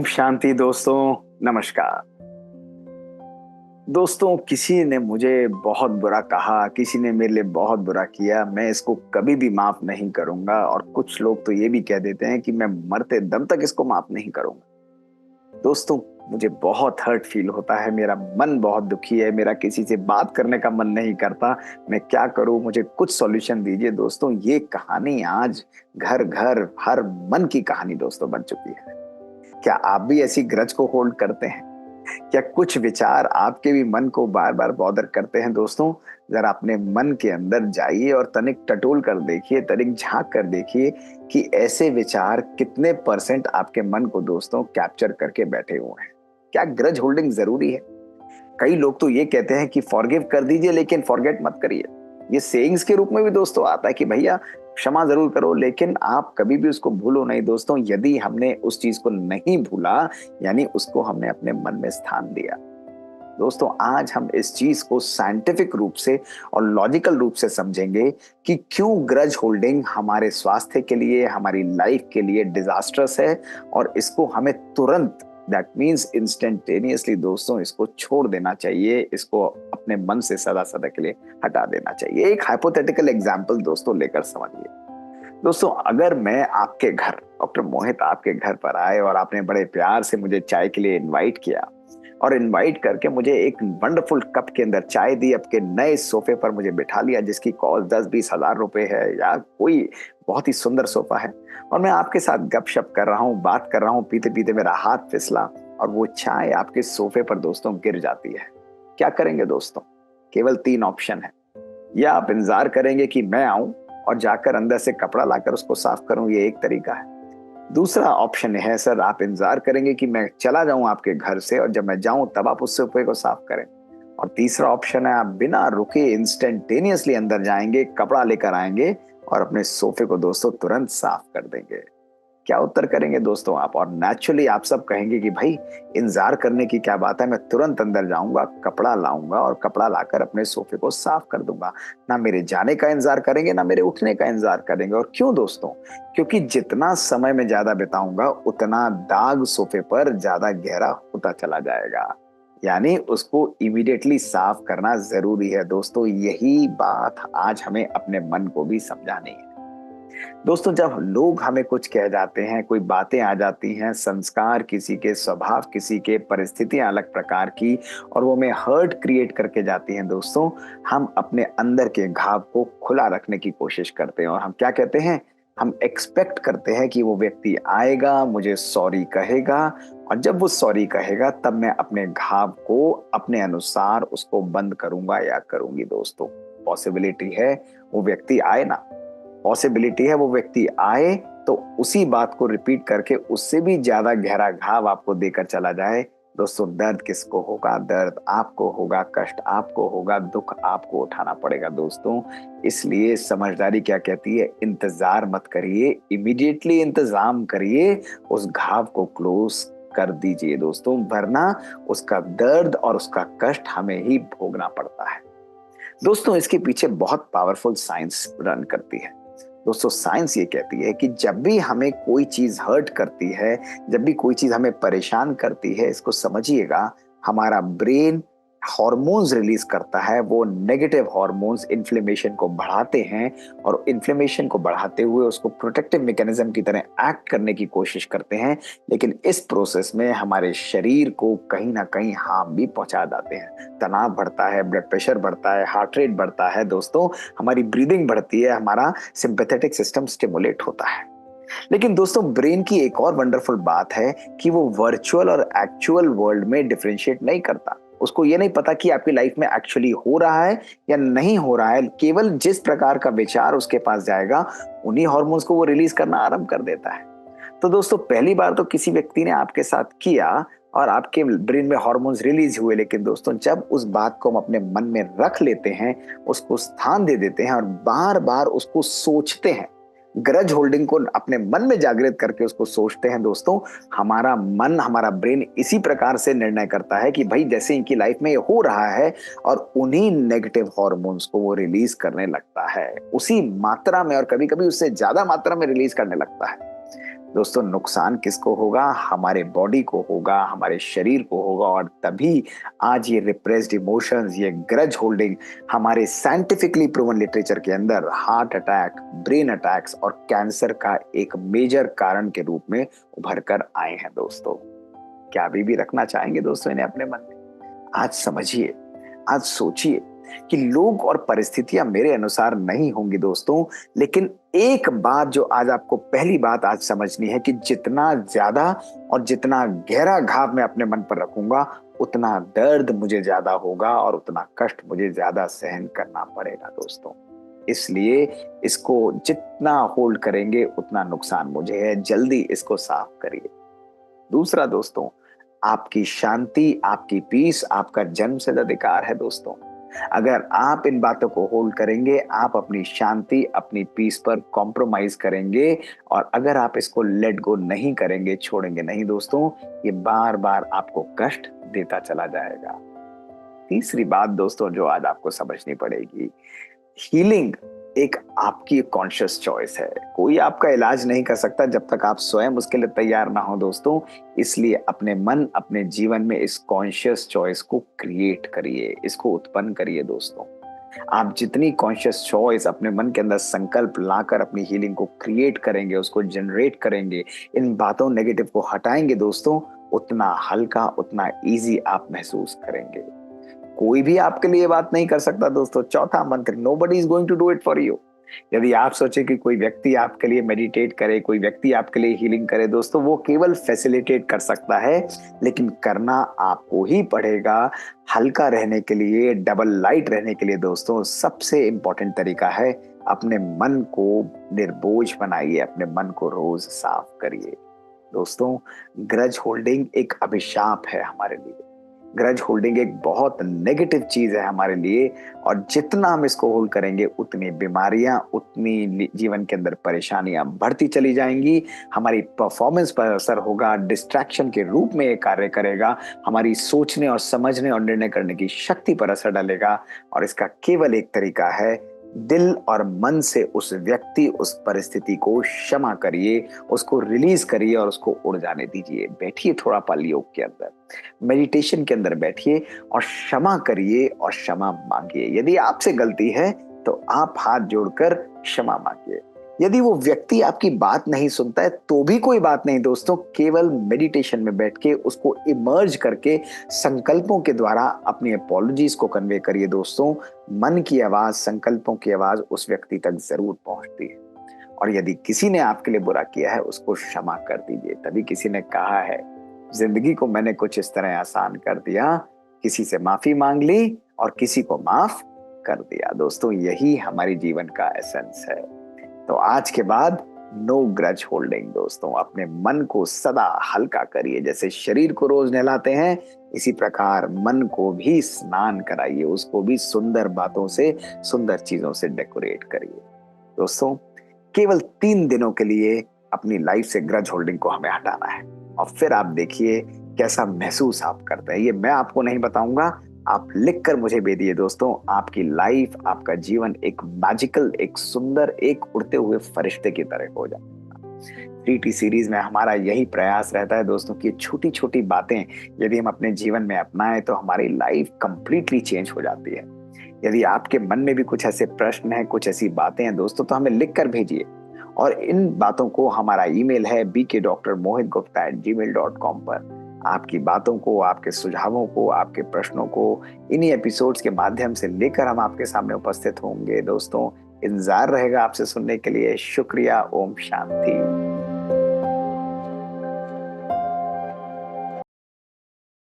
शांति दोस्तों, नमस्कार। दोस्तों, किसी ने मुझे बहुत बुरा कहा, किसी ने मेरे लिए बहुत बुरा किया, मैं इसको कभी भी माफ नहीं करूंगा। और कुछ लोग तो ये भी कह देते हैं कि मैं मरते दम तक इसको माफ नहीं करूंगा। दोस्तों, मुझे बहुत हर्ट फील होता है, मेरा मन बहुत दुखी है, मेरा किसी से बात करने का मन नहीं करता। मैं क्या करूं? मुझे कुछ सॉल्यूशन दीजिए दोस्तों। ये कहानी आज घर घर हर मन की कहानी दोस्तों बन चुकी है। क्या आप भी ऐसी ग्रज को होल्ड करते हैं? क्या कुछ विचार आपके भी मन को बार बार बॉदर करते हैं दोस्तों? जरा अपने मन के अंदर जाइए और तनिक टटोल कर देखिए, तनिक झांक कर देखिए कि ऐसे विचार कितने परसेंट आपके मन को दोस्तों कैप्चर करके बैठे हुए हैं। क्या ग्रज होल्डिंग जरूरी है? कई लोग तो ये कहते हैं कि फॉरगिव कर दीजिए लेकिन फॉरगेट मत करिए। ये सेइंग्स के रूप में भी दोस्तों आता है कि भैया क्षमा जरूर करो लेकिन आप कभी भी उसको भूलो नहीं दोस्तों। यदि हमने उस चीज को नहीं भूला, यानी उसको हमने अपने मन में स्थान दिया। दोस्तों, आज हम इस चीज को साइंटिफिक रूप से और लॉजिकल रूप से समझेंगे कि क्यों ग्रज होल्डिंग हमारे स्वास्थ्य के लिए, हमारी लाइफ के लिए डिजास्टर्स है। और इसको हमें तुरंत, दैट मीन्स इंस्टेंटेनियसली दोस्तों, इसको छोड़ देना चाहिए। इसको अपने मन से सदा सदा के लिए हटा देना चाहिए। एक हाइपोथेटिकल एग्जाम्पल दोस्तों लेकर समझिए। दोस्तों, अगर मैं आपके घर, डॉक्टर मोहित आपके घर पर आए और आपने बड़े प्यार से मुझे चाय के लिए इनवाइट किया और इनवाइट करके मुझे एक वंडरफुल कप के अंदर चाय दी, आपके नए सोफे पर मुझे बिठा लिया जिसकी कॉस्ट 10-20 हजार रुपए है या कोई बहुत ही सुंदर सोफा है, और मैं आपके साथ गपशप कर रहा हूँ, बात कर रहा हूँ, पीते पीते मेरा हाथ फिसला और वो चाय आपके सोफे पर दोस्तों गिर जाती है। क्या करेंगे दोस्तों? केवल 3 ऑप्शन है। या आप इंतजार करेंगे कि मैं आऊं और जाकर अंदर से कपड़ा लाकर उसको साफ करूं, ये एक तरीका है। दूसरा ऑप्शन है सर, आप इंतजार करेंगे कि मैं चला जाऊं आपके घर से और जब मैं जाऊं तब आप उस सोफे को साफ करें। और तीसरा ऑप्शन है, आप बिना रुके इंस्टेंटेनियसली अंदर जाएंगे, कपड़ा लेकर आएंगे और अपने सोफे को दोस्तों तुरंत साफ कर देंगे। क्या उत्तर करेंगे दोस्तों आप? और नेचुरली आप सब कहेंगे कि भाई इंतजार करने की क्या बात है, मैं तुरंत अंदर जाऊंगा, कपड़ा लाऊंगा और कपड़ा लाकर अपने सोफे को साफ कर दूंगा। ना मेरे जाने का इंतजार करेंगे, ना मेरे उठने का इंतजार करेंगे। और क्यों दोस्तों? क्योंकि जितना समय मैं ज्यादा बिताऊंगा उतना दाग सोफे पर ज्यादा गहरा होता चला जाएगा। यानी उसको इमीडिएटली साफ करना जरूरी है दोस्तों। यही बात आज हमें अपने मन को भी समझानी है। दोस्तों, जब लोग हमें कुछ कह जाते हैं, कोई बातें आ जाती हैं, संस्कार किसी के, स्वभाव किसी के, परिस्थितियां अलग प्रकार की, और वो हमें हर्ट क्रिएट करके जाती हैं दोस्तों, हम अपने अंदर के घाव को खुला रखने की कोशिश करते हैं। और हम क्या कहते हैं? हम एक्सपेक्ट करते हैं कि वो व्यक्ति आएगा, मुझे सॉरी कहेगा, और जब वो सॉरी कहेगा तब मैं अपने घाव को अपने अनुसार उसको बंद करूंगा या करूंगी। दोस्तों, पॉसिबिलिटी है वो व्यक्ति आए ना, पॉसिबिलिटी है वो व्यक्ति आए तो उसी बात को रिपीट करके उससे भी ज्यादा गहरा घाव आपको देकर चला जाए। दोस्तों, दर्द किसको होगा? दर्द आपको होगा, कष्ट आपको होगा, दुख आपको उठाना पड़ेगा दोस्तों। इसलिए समझदारी क्या कहती है? इंतजार मत करिए, इमीडिएटली इंतजाम करिए, उस घाव को क्लोज कर दीजिए दोस्तों, वरना उसका दर्द और उसका कष्ट हमें ही भोगना पड़ता है। दोस्तों, इसके पीछे बहुत पावरफुल साइंस रन करती है। दोस्तों, साइंस ये कहती है कि जब भी हमें कोई चीज हर्ट करती है, जब भी कोई चीज हमें परेशान करती है, इसको समझिएगा, हमारा ब्रेन हार्मोन्स रिलीज करता है। वो नेगेटिव हार्मोन्स इन्फ्लेमेशन को बढ़ाते हैं और इन्फ्लेमेशन को बढ़ाते हुए उसको प्रोटेक्टिव मैकेनिज्म की तरह एक्ट करने की कोशिश करते हैं। लेकिन इस प्रोसेस में हमारे शरीर को कहीं ना कहीं हार्म भी पहुंचा जाते हैं। तनाव बढ़ता है, ब्लड प्रेशर बढ़ता है, हार्ट रेट बढ़ता है दोस्तों, हमारी ब्रीदिंग बढ़ती है, हमारा सिंपैथेटिक सिस्टम स्टिमुलेट होता है। लेकिन दोस्तों, ब्रेन की एक और वंडरफुल बात है कि वो वर्चुअल और एक्चुअल वर्ल्ड में डिफरेंशिएट नहीं करता। उसको ये नहीं पता कि आपकी लाइफ में एक्चुअली हो रहा है या नहीं हो रहा है। केवल जिस प्रकार का विचार उसके पास जाएगा, उन्हीं हार्मोन्स को वो रिलीज करना आरंभ कर देता है। तो दोस्तों, पहली बार तो किसी व्यक्ति ने आपके साथ किया और आपके ब्रेन में हार्मोन्स रिलीज हुए, लेकिन दोस्तों जब उस बात को हम अपने मन में रख लेते हैं, उसको स्थान दे देते हैं और बार बार उसको सोचते हैं, ग्रज होल्डिंग को अपने मन में जागृत करके उसको सोचते हैं दोस्तों, हमारा मन, हमारा ब्रेन इसी प्रकार से निर्णय करता है कि भाई जैसे इनकी लाइफ में ये हो रहा है, और उन्हीं नेगेटिव हार्मोन्स को वो रिलीज करने लगता है, उसी मात्रा में और कभी कभी उससे ज्यादा मात्रा में रिलीज करने लगता है। दोस्तों नुकसान किसको होगा? हमारे बॉडी को होगा, हमारे शरीर को होगा। और तभी आज ये रिप्रेस्ड इमोशंस, ये ग्रज होल्डिंग हमारे साइंटिफिकली प्रूवन लिटरेचर के अंदर हार्ट अटैक, ब्रेन अटैक्स और कैंसर का एक मेजर कारण के रूप में उभर कर आए हैं। दोस्तों क्या अभी भी रखना चाहेंगे दोस्तों इन्हें अपने मन में? आज समझिए, आज सोचिए कि लोग और परिस्थितियां मेरे अनुसार नहीं होंगी दोस्तों, लेकिन एक बात जो आज आपको पहली बात आज समझनी है कि जितना ज्यादा और जितना गहरा घाव मैं अपने मन पर रखूंगा, उतना दर्द मुझे ज्यादा होगा और उतना कष्ट मुझे ज्यादा सहन करना पड़ेगा दोस्तों। इसलिए इसको जितना होल्ड करेंगे उतना नुकसान मुझे है। जल्दी इसको साफ करिए। दूसरा दोस्तों, आपकी शांति, आपकी पीस आपका जन्मसिद्ध अधिकार है दोस्तों। अगर आप इन बातों को होल्ड करेंगे, आप अपनी शांति, अपनी पीस पर कॉम्प्रोमाइज करेंगे, और अगर आप इसको लेट गो नहीं करेंगे, छोड़ेंगे नहीं दोस्तों, ये बार बार आपको कष्ट देता चला जाएगा। तीसरी बात दोस्तों जो आज आपको समझनी पड़ेगी, हीलिंग एक आपकी कॉन्शियस चॉइस है। कोई आपका इलाज नहीं कर सकता जब तक आप स्वयं उसके लिए तैयार ना हो दोस्तों। इसलिए अपने मन, अपने जीवन में इस कॉन्शियस चॉइस को क्रिएट करिए, इसको उत्पन्न करिए दोस्तों। आप जितनी कॉन्शियस चॉइस अपने मन के अंदर संकल्प लाकर अपनी हीलिंग को क्रिएट करेंगे, उसको जनरेट करेंगे, इन बातों नेगेटिव को हटाएंगे दोस्तों, उतना हल्का, उतना इजी आप महसूस करेंगे। कोई भी आपके लिए बात नहीं कर सकता दोस्तों। चौथा मंत्र, nobody is going to do it for you. यदि आप सोचे कि कोई व्यक्ति आपके लिए मेडिटेट करे, कोई व्यक्ति आपके लिए हीलिंग करे दोस्तों, वो केवल फैसिलिटेट कर सकता है, लेकिन करना आपको ही पड़ेगा। हल्का रहने के लिए, डबल लाइट रहने के लिए दोस्तों, सबसे इंपॉर्टेंट तरीका है अपने मन को निर्बोझ बनाइए, अपने मन को रोज साफ करिए दोस्तों। ग्रज होल्डिंग एक अभिशाप है हमारे लिए। ग्रज होल्डिंग एक बहुत नेगेटिव चीज है हमारे लिए, और जितना हम इसको होल्ड करेंगे उतनी बीमारियां, उतनी जीवन के अंदर परेशानियां बढ़ती चली जाएंगी। हमारी परफॉर्मेंस पर असर होगा, डिस्ट्रैक्शन के रूप में ये कार्य करेगा, हमारी सोचने और समझने और निर्णय करने की शक्ति पर असर डालेगा। और इसका केवल एक तरीका है, दिल और मन से उस व्यक्ति, उस परिस्थिति को क्षमा करिए, उसको रिलीज करिए और उसको उड़ जाने दीजिए। बैठिए थोड़ा पल योग के अंदर, मेडिटेशन के अंदर बैठिए और क्षमा करिए और क्षमा मांगिए। यदि आपसे गलती है तो आप हाथ जोड़कर क्षमा मांगिए। यदि वो व्यक्ति आपकी बात नहीं सुनता है तो भी कोई बात नहीं दोस्तों, केवल मेडिटेशन में बैठ के उसको इमर्ज करके संकल्पों के द्वारा अपनी अपॉलॉजीज को कन्वे करिए दोस्तों। मन की आवाज, संकल्पों की आवाज उस व्यक्ति तक जरूर पहुंचती है। और यदि किसी ने आपके लिए बुरा किया है, उसको क्षमा कर दीजिए। तभी किसी ने कहा है, जिंदगी को मैंने कुछ इस तरह आसान कर दिया, किसी से माफी मांग ली और किसी को माफ कर दिया। दोस्तों यही हमारी जीवन का एसेंस है। तो आज के बाद नो ग्रज होल्डिंग दोस्तों। अपने मन को सदा हल्का करिए। जैसे शरीर को रोज नहलाते हैं, इसी प्रकार मन को भी स्नान कराइए, उसको भी सुंदर बातों से, सुंदर चीजों से डेकोरेट करिए दोस्तों। केवल 3 दिनों के लिए अपनी लाइफ से ग्रज होल्डिंग को हमें हटाना है, और फिर आप देखिए कैसा महसूस आप करते हैं। ये मैं आपको नहीं बताऊंगा, आप लिखकर मुझे भेजिए दोस्तों। आपकी लाइफ, आपका जीवन एक मैजिकल, एक सुंदर, एक उड़ते हुए फरिश्ते की तरह हो जाएगा। 3T सीरीज में हमारा यही प्रयास रहता है दोस्तों कि छोटी छोटी बातें यदि हम अपने जीवन में अपनाएं तो हमारी लाइफ कंप्लीटली चेंज हो जाती है। यदि आपके मन में भी कुछ ऐसे प्रश्न हैं, कुछ ऐसी बातें हैं दोस्तों, तो हमें लिख कर भेजिए। और इन बातों को, हमारा ईमेल है bkdrmohitgupta@gmail.com पर आपकी बातों को, आपके सुझावों को, आपके प्रश्नों को इन्हीं एपिसोड्स के माध्यम से लेकर हम आपके सामने उपस्थित होंगे दोस्तों। इंतजार रहेगा आपसे सुनने के लिए। शुक्रिया। ओम शांति।